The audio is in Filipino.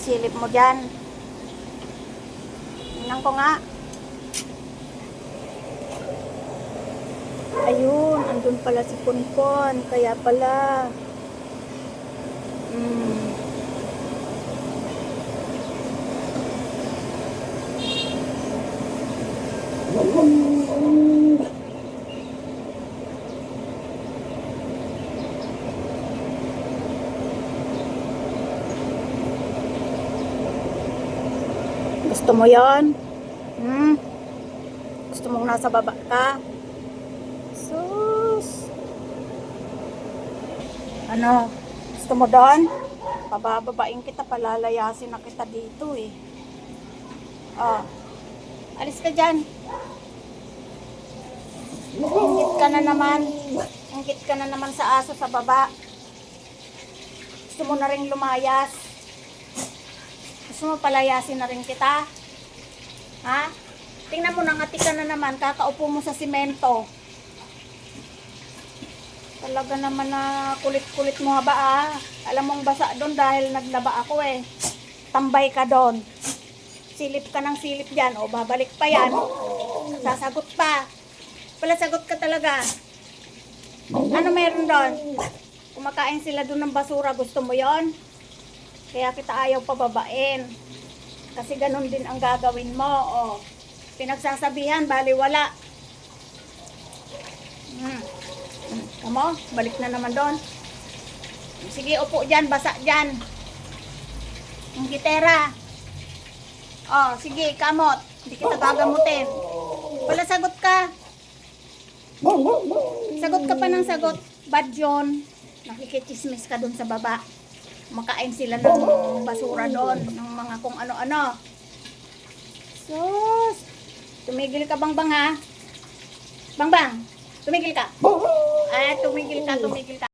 Silip mo dyan. Tingnan ko nga. Ayun, andun pala si Ponpon. Kaya pala. Gusto mo yon? Gusto mong nasa baba ka? Sus! Ano? Gusto mo doon? Pabababain kita, palalayasin na kita dito eh. Oh. Alis ka dyan. Ingit ka na naman. Ingit ka na naman sa aso sa baba. Gusto mo na rin lumayas. Gusto mo palayasin na rin kita? Ha? Tingnan mo, nangati ka na naman. Kakaupo mo sa simento. Talaga naman na kulit-kulit mo ba ah. Alam mong basa doon dahil naglaba ako eh. Tambay ka doon. Silip ka ng silip dyan. O babalik pa yan. Sasagot pa. Sagot ka talaga. Ano meron doon? Kumakain sila doon ng basura. Gusto mo yon? Kaya kita ayaw pababain. Kasi ganun din ang gagawin mo. O, pinagsasabihan, baliwala. Kamo, balik na naman doon. Sige, upo dyan, basa dyan. Ang gitera. O, sige, kamot. Hindi kita gagamutin. Sagot ka. Sagot ka pa ng sagot. Bad yun. Nakikichismis ka doon sa baba. Makain sila ng basura doon. Ng mga kung ano-ano. Sus! Tumigil ka, Bangbang ha? Bangbang! Tumigil ka. Tumigil ka.